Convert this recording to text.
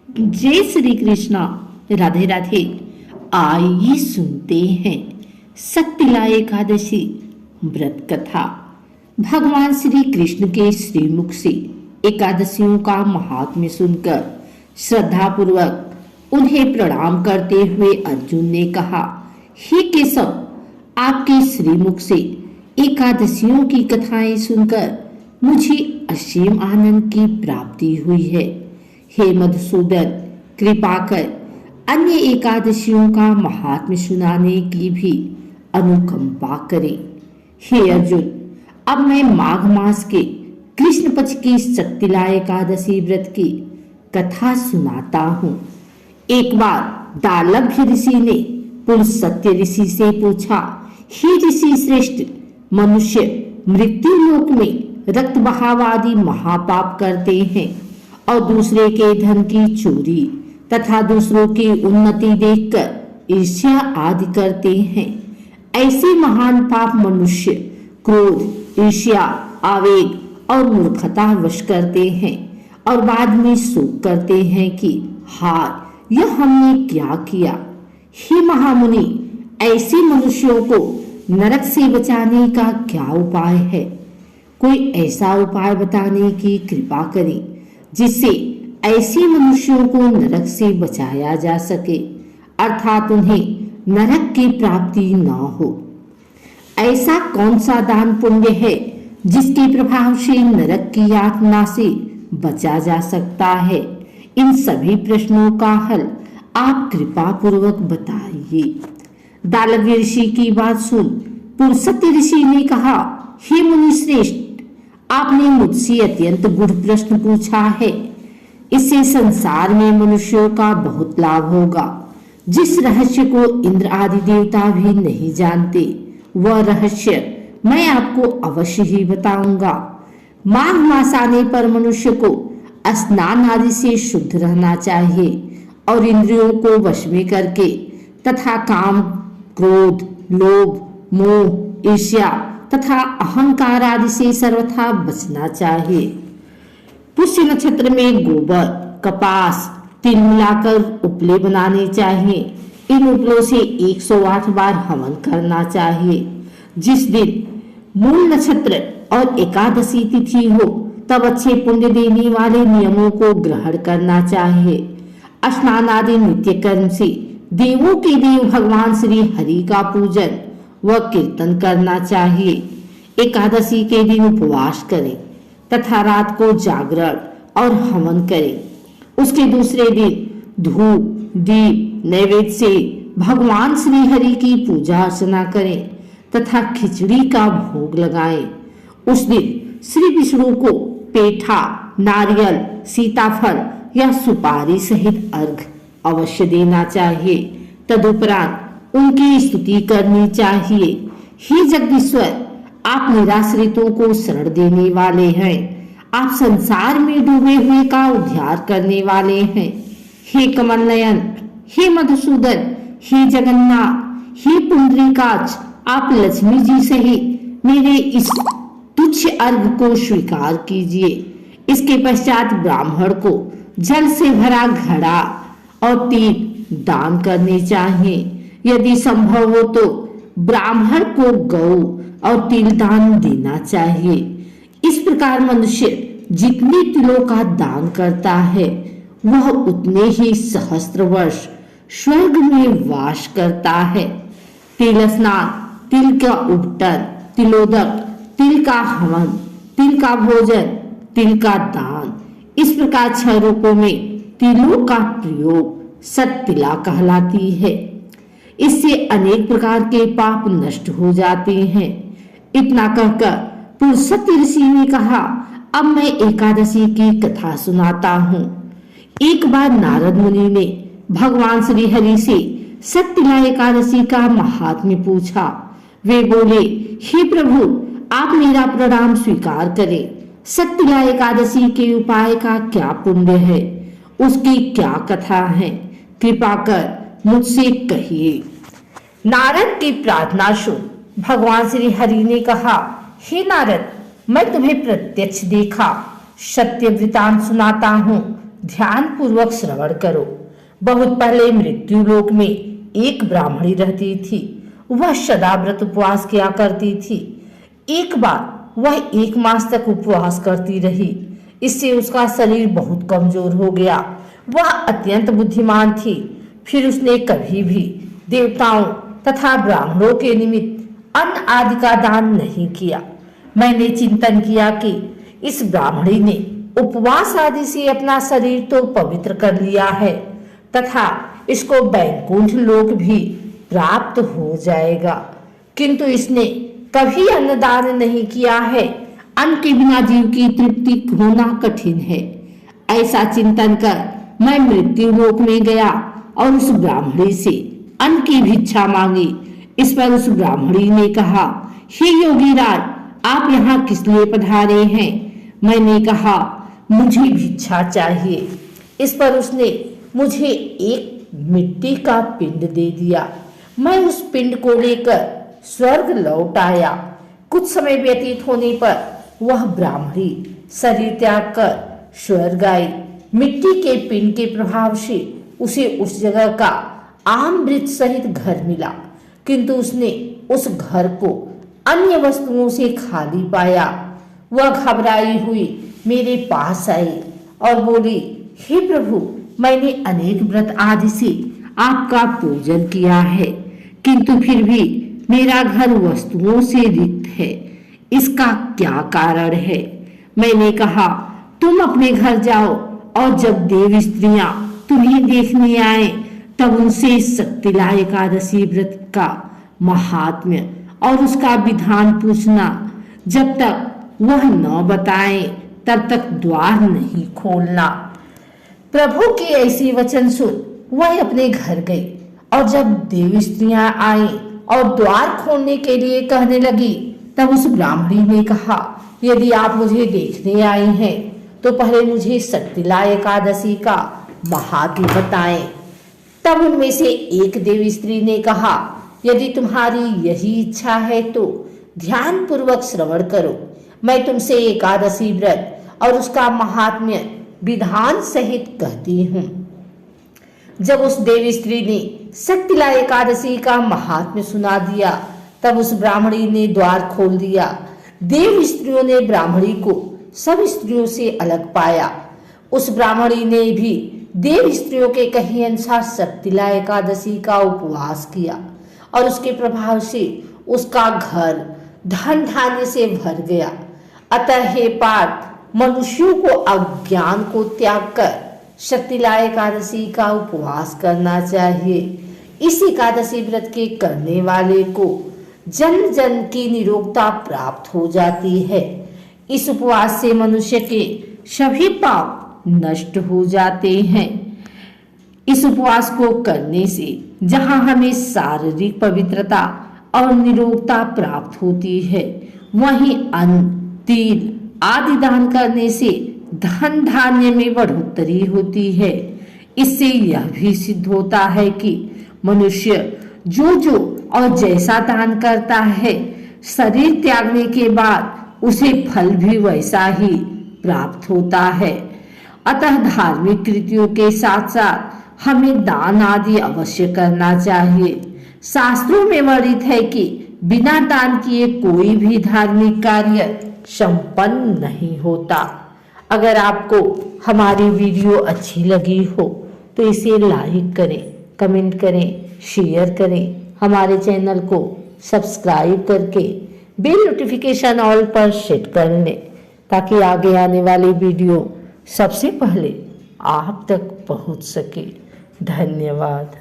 जय श्री कृष्णा। राधे राधे। आइए सुनते हैं सत्यला एकादशी व्रत कथा। भगवान श्री कृष्ण के श्रीमुख से एकादशियों का महात्म्य सुनकर श्रद्धा पूर्वक उन्हें प्रणाम करते हुए अर्जुन ने कहा, हे केशव, आपके श्रीमुख से एकादशियों की कथाएं सुनकर मुझे असीम आनंद की प्राप्ति हुई है। हे मधुसूदन, कृपा कर अन्य एकादशियों का महात्म्य सुनाने की भी अनुकंपा करें। हे अर्जुन, अब मैं माघ मास के कृष्ण पक्ष की सत्यला एकादशी व्रत की कथा सुनाता हूँ। एक बार दालभ्य ऋषि ने पुलस्त्य ऋषि से पूछा, हे ऋषि श्रेष्ठ, मनुष्य मृत्यु लोक में रक्त बहाव आदि महापाप करते हैं और दूसरे के धन की चोरी तथा दूसरों की उन्नति देखकर ईर्ष्या आदि करते हैं। ऐसे महान पाप मनुष्य क्रोध, ईर्ष्या, आवेग और मूर्खता वश करते हैं और बाद में शोक करते हैं कि हाय, यह हमने क्या किया। हे महामुनि, ऐसे मनुष्यों को नरक से बचाने का क्या उपाय है? कोई ऐसा उपाय बताने की कृपा करें जिससे ऐसे मनुष्यों को नरक से बचाया जा सके, अर्थात उन्हें नरक की प्राप्ति न हो। ऐसा कौन सा दान पुण्य है जिसके प्रभाव से नरक की यातना से बचा जा सकता है? इन सभी प्रश्नों का हल आप कृपा पूर्वक बताइए। दालव्य ऋषि की बात सुन पुलस्त्य ऋषि ने कहा, हे मुनि श्रेष्ठ, आपने मुझसे अत्यंत गूढ़ प्रश्न पूछा है। इससे संसार में मनुष्यों का बहुत लाभ होगा। जिस रहस्य को इंद्र आदि देवता भी नहीं जानते, वह रहस्य मैं आपको अवश्य ही बताऊंगा। माघ मास आने पर मनुष्य को स्नान आदि से शुद्ध रहना चाहिए और इंद्रियों को वश में करके तथा काम, क्रोध, लोभ, मोह, ईर्ष्या तथा अहंकार आदि से सर्वथा बचना चाहिए। पुष्य नक्षत्र में गोबर, कपास, तिल मिलाकर उपले बनाने चाहिए। इन उपलों से 108 बार हवन करना चाहिए। जिस दिन मूल नक्षत्र और एकादशी तिथि हो तब अच्छे पुण्य देने वाले नियमों को ग्रहण करना चाहिए। स्नान आदि नित्य कर्म से देवों के देव भगवान श्री हरि का पूजन व कीर्तन करना चाहिए। एकादशी के दिन उपवास करें तथा रात को जागरण और हवन करें। उसके दूसरे दिन धूप, दीप, नैवेद्य से भगवान श्री हरि की पूजा अर्चना करें तथा खिचड़ी का भोग लगाएं। उस दिन श्री विष्णु को पेठा, नारियल, सीताफल या सुपारी सहित अर्घ अवश्य देना चाहिए। तदुपरांत उनकी स्तुति करनी चाहिए। हे जगदीश्वर, आप निराश्रितों को शरण देने वाले हैं। आप संसार में डूबे हुए का उद्धार करने वाले हैं। हे कमल नयन, हे मधुसूदन, हे जगन्नाथ, हे पुंडरीकाक्ष, आप लक्ष्मी जी सहित मेरे इस तुच्छ अर्घ को स्वीकार कीजिए। इसके पश्चात ब्राह्मण को जल से भरा घड़ा और तिल दान करने चाहिए। यदि संभव हो तो ब्राह्मण को गौ और तिल दान देना चाहिए। इस प्रकार मनुष्य जितने तिलों का दान करता है वह उतने ही सहस्त्र वर्ष स्वर्ग में वास करता है। तिल स्नान, तिल का उपटन, तिलोदक, तिल का हवन, तिल का भोजन, तिल का दान, इस प्रकार 6 रूपों में तिलों का प्रयोग सत्यला कहलाती है। इससे अनेक प्रकार के पाप नष्ट हो जाते हैं। इतना कहकर पुलस्त्य ऋषि ने कहा, अब मैं एकादशी की कथा सुनाता हूँ। एक बार नारद मुनि ने भगवान श्री हरि से सत्यला एकादशी का महात्म्य पूछा। वे बोले, हे प्रभु, आप मेरा प्रणाम स्वीकार करें। सत्यला एकादशी के उपाय का क्या पुण्य है? उसकी क्या कथा है? कृपा कर मुझसे कहिए। नारद की प्रार्थना सुन भगवान श्री हरि ने कहा, हे नारद, मैं तुम्हें प्रत्यक्ष देखा, सत्य वृतांत सुनाता हूँ। ध्यान पूर्वक श्रवण करो। बहुत पहले मृत्यु लोक में एक ब्राह्मणी रहती थी। वह सदा व्रत उपवास किया करती थी। एक बार वह 1 मास तक उपवास करती रही। इससे उसका शरीर बहुत कमजोर हो गया। वह अत्यंत बुद्धिमान थी। फिर उसने कभी भी देवताओं तथा ब्राह्मणों के निमित्त अन्न आदि का दान नहीं किया। मैंने चिंतन किया कि इस ब्राह्मणी ने उपवास आदि से अपना शरीर तो पवित्र कर लिया है तथा इसको वैकुंठ लोक भी प्राप्त हो जाएगा, किंतु इसने कभी अन्नदान नहीं किया है। अन्न के बिना जीव की तृप्ति होना कठिन है। ऐसा चिंतन कर मैं मृत्यु लोक में गया और उस ब्राह्मणी से अन्न की भिक्षा मांगी। इस पर उस ब्राह्मणी ने कहा, हे योगीराज, आप यहाँ किस लिए पधारे हैं? मैंने कहा, मुझे भिक्षा चाहिए। इस पर उसने मुझे एक मिट्टी का पिंड दे दिया। मैं उस पिंड को लेकर स्वर्ग लौट आया। कुछ समय व्यतीत होने पर वह ब्राह्मणी शरीर त्याग कर स्वर्ग आई। मिट्टी के पिंड के प्रभाव से उसे उस जगह का आमृत सहित घर मिला, किंतु उसने उस घर को अन्य वस्तुओं से खाली पाया। वह घबराई हुई मेरे पास आई और बोली, हे प्रभु, मैंने अनेक व्रत आदि से आपका पूजन किया है, किंतु फिर भी मेरा घर वस्तुओं से रिक्त है। इसका क्या कारण है? मैंने कहा, तुम अपने घर जाओ और जब देव स्त्रियां तुम्हें देखने आए तब उनसे शक्तिला एकादशी व्रत का महात्म्य और उसका विधान पूछना। जब तक वह न बताए तब तक द्वार नहीं खोलना। प्रभु के ऐसे वचन सुन वह अपने घर गई और जब देव स्त्रियां आई और द्वार खोलने के लिए कहने लगी तब उस ब्राह्मणी ने कहा, यदि आप मुझे देखने आई हैं तो पहले मुझे शक्तिला एकादशी का महात्म्य बताएं। तब उनमें से एक देव स्त्री ने कहा, यदि तुम्हारी यही इच्छा है तो ध्यान पूर्वक श्रवण करो। मैं तुमसे एकादशी व्रत और उसका महात्म्य विधान सहित कहती हूँ। जब उस देव स्त्री ने शक्तिला एकादशी का महात्म्य सुना दिया तब उस ब्राह्मणी ने द्वार खोल दिया। देव स्त्रियों ने ब्राह्मणी को सब स्त्रियों से अलग पाया। उस ब्राह्मणी ने भी देव स्त्रियों के कहे अनुसार शक्तिला एकादशी का उपवास किया और उसके प्रभाव से उसका घर धन धान्य से भर गया। अतः हे पार्थ, मनुष्यों को अज्ञान को त्याग कर शक्तिला एकादशी का उपवास करना चाहिए। इस एकादशी व्रत के करने वाले को जन्म जन्म की निरोगता प्राप्त हो जाती है। इस उपवास से मनुष्य के सभी पाप नष्ट हो जाते हैं। इस उपवास को करने से जहां हमें शारीरिक पवित्रता और निरोगता प्राप्त होती है, वहीं अन्न, तिल आदि दान करने से धन धान्य में बढ़ोतरी होती है। इससे यह भी सिद्ध होता है कि मनुष्य जो और जैसा दान करता है, शरीर त्यागने के बाद उसे फल भी वैसा ही प्राप्त होता है। अतः धार्मिक कृतियों के साथ साथ हमें दान आदि अवश्य करना चाहिए। शास्त्रों में वर्णित है कि बिना दान किए कोई भी धार्मिक कार्य संपन्न नहीं होता। अगर आपको हमारी वीडियो अच्छी लगी हो तो इसे लाइक करें, कमेंट करें, शेयर करें। हमारे चैनल को सब्सक्राइब करके बेल नोटिफिकेशन ऑल पर सेट कर लें ताकि आगे आने वाली वीडियो सबसे पहले आप तक पहुंच सके। धन्यवाद।